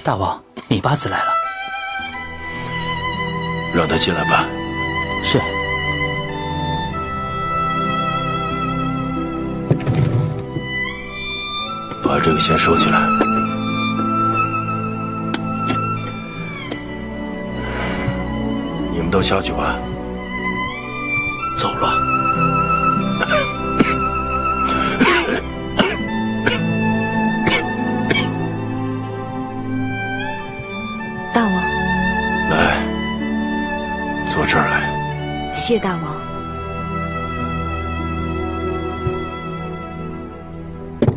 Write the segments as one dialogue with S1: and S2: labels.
S1: 大王，米八子来了。
S2: 让他进来吧。
S1: 是。
S2: 把这个先收起来。你们都下去吧。走了。
S3: 大王，
S2: 来，坐这儿来。
S3: 谢大王。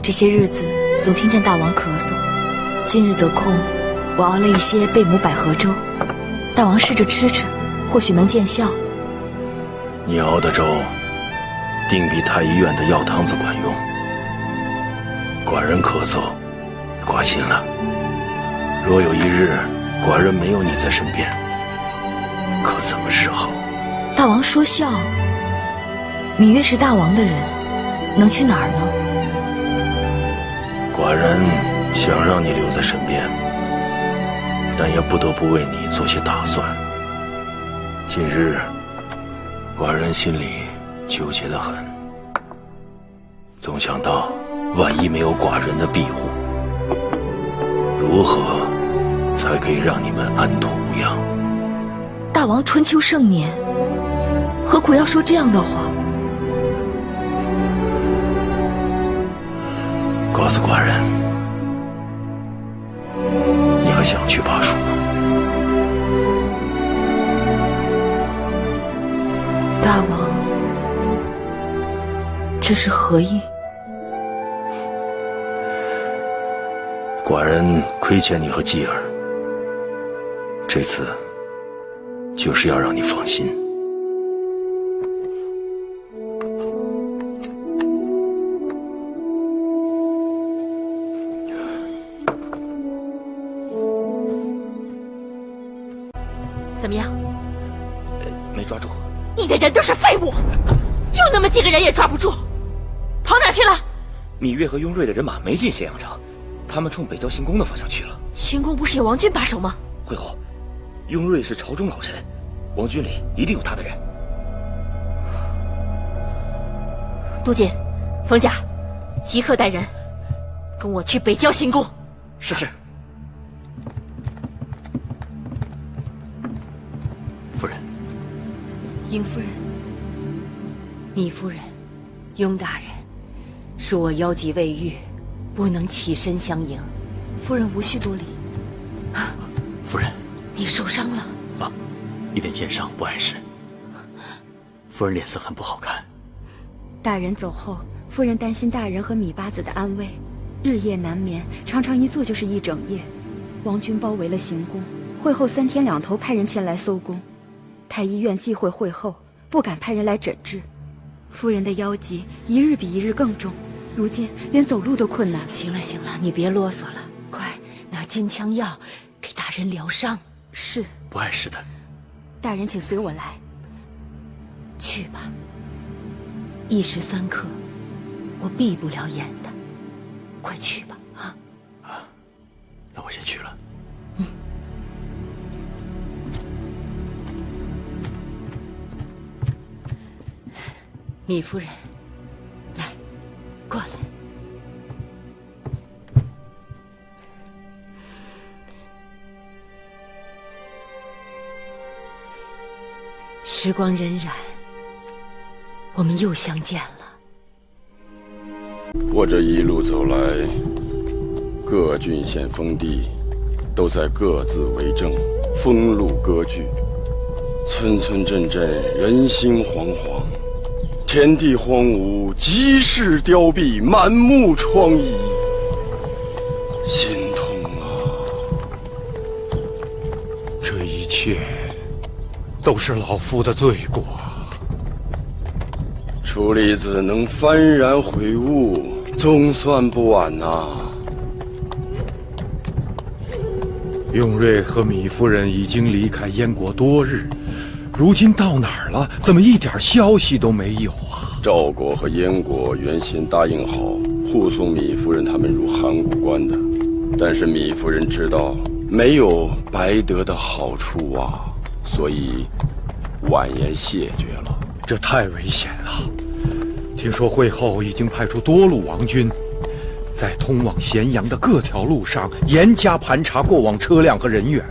S3: 这些日子总听见大王咳嗽，今日得空，我熬了一些贝母百合粥，大王试着吃吃，或许能见效。
S2: 你熬的粥，定比太医院的药汤子管用。寡人咳嗽，挂心了。若有一日，寡人没有你在身边，可怎么是好？
S3: 大王说笑，芈月是大王的人，能去哪儿呢？
S2: 寡人想让你留在身边，但也不得不为你做些打算。近日，寡人心里纠结得很，总想到万一没有寡人的庇护，如何才可以让你们安土无恙？
S3: 大王春秋盛年，何苦要说这样的话？
S2: 告诉寡人，你还想去巴蜀吗？
S3: 大王，这是何意？
S2: 寡人亏欠你和继儿，这次就是要让你放心。
S4: 怎么样？
S1: 没抓住。
S4: 你的人都是废物，就那么几个人也抓不住，跑哪去了？
S1: 芈月和雍瑞的人马没进咸阳城，他们冲北郊行宫的方向去了。
S4: 行宫不是有王军把守吗？
S1: 惠后，雍瑞是朝中老臣，王军里一定有他的人。
S4: 都监、冯甲，即刻带人跟我去北郊行宫。
S1: 是。夫人，
S5: 英夫人，芈夫人，雍大人，恕我腰疾未愈，不能起身相迎。
S3: 夫人无需多礼。
S1: 夫人，
S5: 你受伤了？
S1: 啊，一点剑伤，不碍事。夫人脸色很不好看。
S6: 大人走后，夫人担心大人和米八子的安危，日夜难眠，常常一坐就是一整夜。王军包围了行宫，会后3天2头派人前来搜宫。太医院忌讳会后，不敢派人来诊治。夫人的腰疾一日比一日更重，如今连走路都困难。
S5: 行了，你别啰嗦了，快拿金枪药给大人疗伤。
S6: 是，
S1: 不碍事的。
S6: 大人请随我来。
S5: 去吧，一时3刻，我闭不了眼的。快去吧，
S1: 那我先去了。
S5: 芈夫人，来，过来。时光荏苒，我们又相见了。
S7: 我这一路走来，各郡县封地都在各自为政，封路割据，村村镇镇人心惶惶。天地荒芜，集市凋敝，满目疮痍，心痛啊！
S8: 这一切都是老夫的罪过。
S7: 楚离子能幡然悔悟，总算不晚呐。
S8: 雍瑞和芈夫人已经离开燕国多日，如今到哪儿了？怎么一点消息都没有啊？
S7: 赵国和燕国原先答应好护送芈夫人他们入函谷关的，但是芈夫人知道没有白得的好处啊，所以婉言谢绝了。
S8: 这太危险了。听说会后已经派出多路王军，在通往咸阳的各条路上严加盘查过往车辆和人员。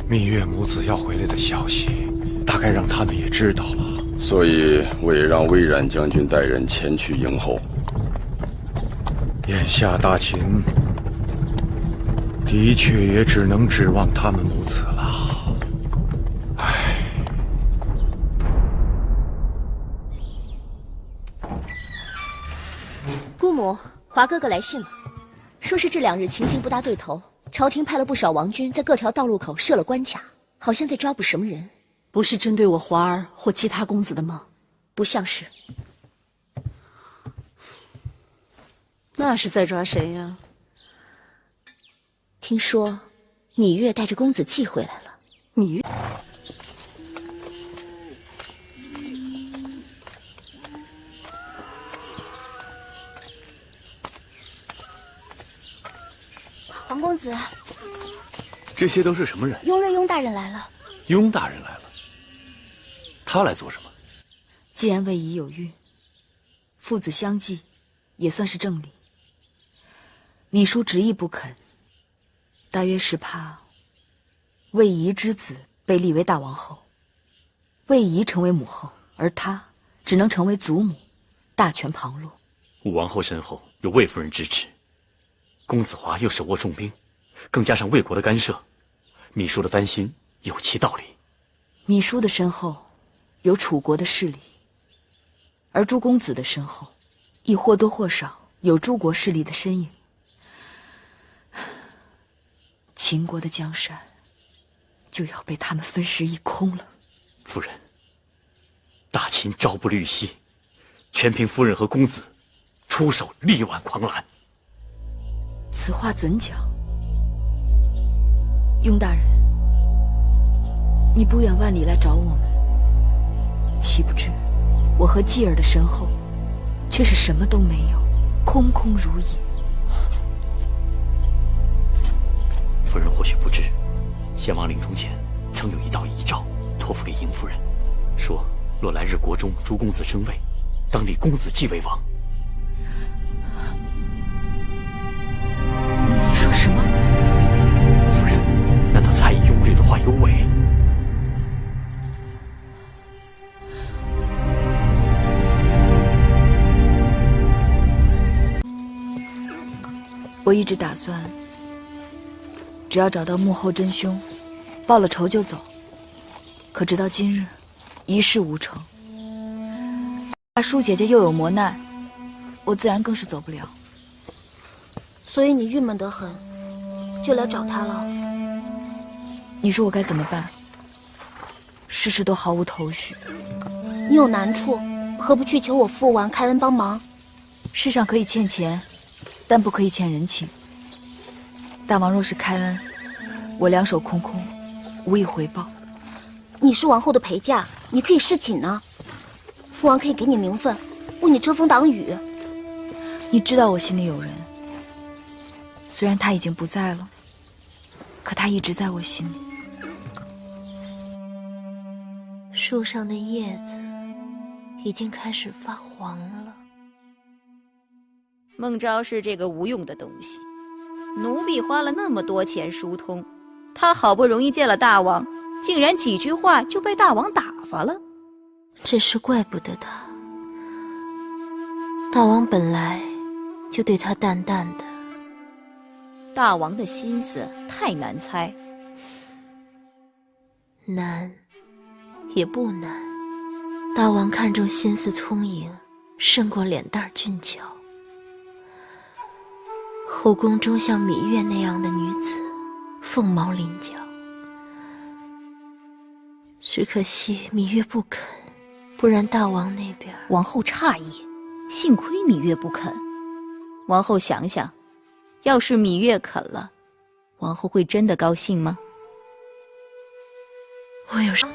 S8: 芈月母子要回来的消息，大概让他们也知道了。
S7: 所以我也让魏冉将军带人前去迎候。
S8: 眼下大秦的确也只能指望他们母子了。唉。
S9: 姑母，华哥哥来信了，说是这2日情形不大对头，朝廷派了不少王军在各条道路口设了关卡，好像在抓捕什么人。
S4: 不是针对我华儿或其他公子的吗？
S9: 不像是。
S4: 那是在抓谁呀？
S9: 听说芈月带着公子寄回来了。
S4: 芈月？
S9: 皇公子，
S1: 这些都是什么人？
S9: 雍瑞雍大人来了。
S1: 雍大人来了，他来做什么？
S3: 既然魏仪有孕，父子相继，也算是正理。芈姝执意不肯，大约是怕魏仪之子被立为大王后，魏仪成为母后，而他只能成为祖母，大权旁落。
S1: 武王后身后有魏夫人支持，公子华又手握重兵，更加上魏国的干涉，芈姝的担心有其道理。
S3: 芈姝的身后有楚国的势力，而诸公子的身后亦或多或少有诸国势力的身影。秦国的江山就要被他们分食一空了。
S1: 夫人，大秦朝不虑夕，全凭夫人和公子出手力挽狂澜。
S3: 此话怎讲？雍大人，你不远万里来找我们，岂不知我和继儿的身后却是什么都没有，空空如也。
S1: 夫人或许不知，先王临终前曾有一道遗诏托付给嬴夫人，说若来日国中诸公子争位，当立公子继为王。
S3: 你说什么？
S1: 夫人，难道猜疑雍瑞的话有伪？
S3: 我一直打算，只要找到幕后真凶，报了仇就走。可直到今日，一事无成。大叔姐姐又有磨难，我自然更是走不了。
S9: 所以你郁闷得很，就来找他了。
S3: 你说我该怎么办？事事都毫无头绪。
S9: 你有难处，何不去求我父王开恩帮忙？
S3: 世上可以欠钱，但不可以欠人情。大王若是开恩，我两手空空，无以回报。
S9: 你是王后的陪嫁，你可以侍寝呢。父王可以给你名分，为你遮风挡雨。
S3: 你知道我心里有人，虽然他已经不在了，可他一直在我心里。
S9: 树上的叶子已经开始发黄了。
S5: 孟昭是这个无用的东西，奴婢花了那么多钱疏通，他好不容易见了大王，竟然几句话就被大王打发了。
S9: 这是怪不得他，大王本来就对他淡淡的。
S5: 大王的心思太难猜，
S9: 难也不难。大王看重心思聪颖，胜过脸蛋俊俏。后宫中像芈月那样的女子，凤毛麟角。只可惜芈月不肯，不然大王那边……
S5: 王后诧异，幸亏芈月不肯。王后想想，要是芈月肯了，王后会真的高兴吗？
S9: 我有事。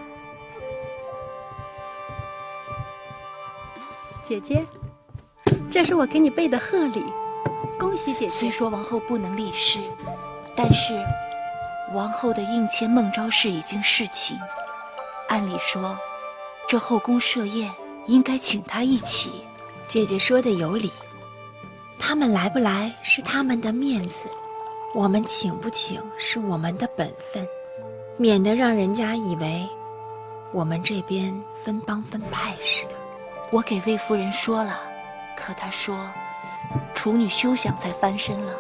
S10: 姐姐，这是我给你备的贺礼，恭喜姐姐。
S9: 虽说王后不能立誓，但是
S4: 王后的应签孟昭氏已经侍寝，按理说，这后宫设宴应该请她一起。
S10: 姐姐说的有理，他们来不来是他们的面子，我们请不请是我们的本分，免得让人家以为我们这边分帮分派似的。
S4: 我给魏夫人说了，可她说处女休想再翻身了。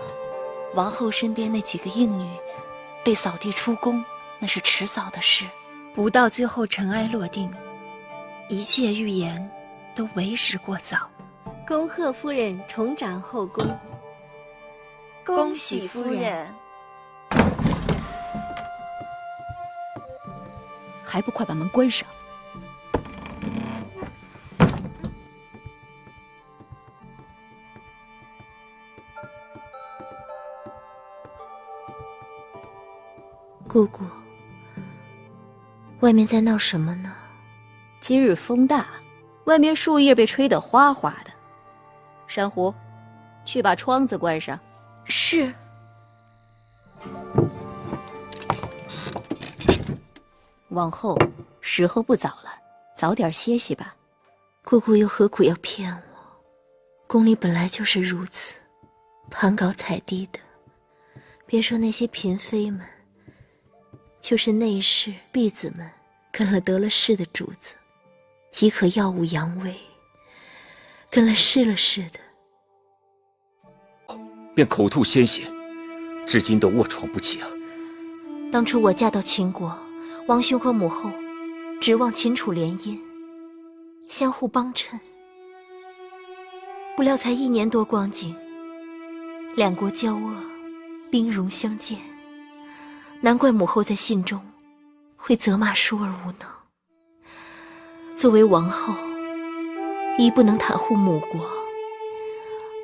S4: 王后身边那几个应女被扫地出宫，那是迟早的事。
S10: 不到最后尘埃落定，一切预言都为时过早。
S11: 恭贺夫人重掌后宫。
S4: 恭喜夫人。
S3: 还不快把门关上！
S9: 姑姑，外面在闹什么呢？
S5: 今日风大，外面树叶被吹得哗哗的。珊瑚，去把窗子关上。
S10: 是。
S5: 往后时候不早了，早点歇息吧。
S9: 姑姑又何苦要骗我？宫里本来就是如此，攀高踩低的。别说那些嫔妃们，就是内侍婢子们，跟了得了势的主子，即可耀武扬威，跟了势了似的，
S1: 便口吐鲜血，至今都卧床不起啊。
S9: 当初我嫁到秦国，王兄和母后指望秦楚联姻，相互帮衬，不料才1年多光景，两国交恶，兵戎相见，难怪母后在信中会责骂淑儿无能。作为王后，一不能袒护母国，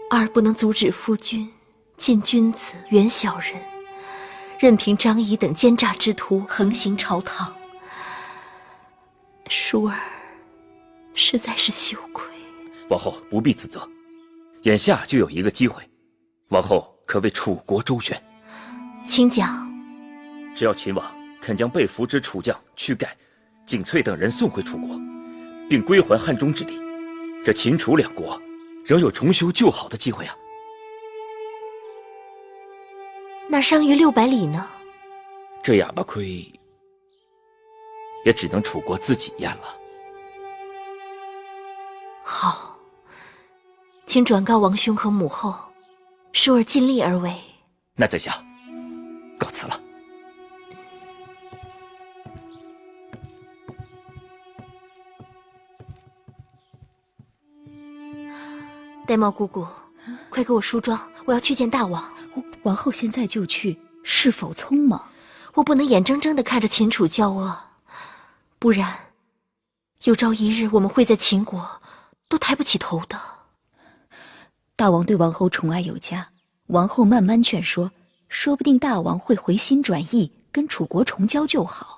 S9: 二不能阻止夫君近君子远小人，任凭张仪等奸诈之徒横行朝堂。淑儿实在是羞愧。
S1: 王后不必自责，眼下就有一个机会，王后可为楚国周旋。
S9: 请讲。
S1: 只要秦王肯将被俘之楚将屈盖、景翠等人送回楚国，并归还汉中之地，这秦楚两国仍有重修旧好的机会啊。
S9: 那伤于600里呢？
S1: 这哑巴亏也只能楚国自己咽了。
S9: 好，请转告王兄和母后，淑儿尽力而为。
S1: 那在下告辞了。
S9: 玳瑁姑姑，快给我梳妆，我要去见大王。
S4: 王后现在就去，是否匆忙？
S9: 我不能眼睁睁地看着秦楚交恶，不然有朝一日我们会在秦国都抬不起头的。
S4: 大王对王后宠爱有加，王后慢慢劝说，说不定大王会回心转意，跟楚国重交就好。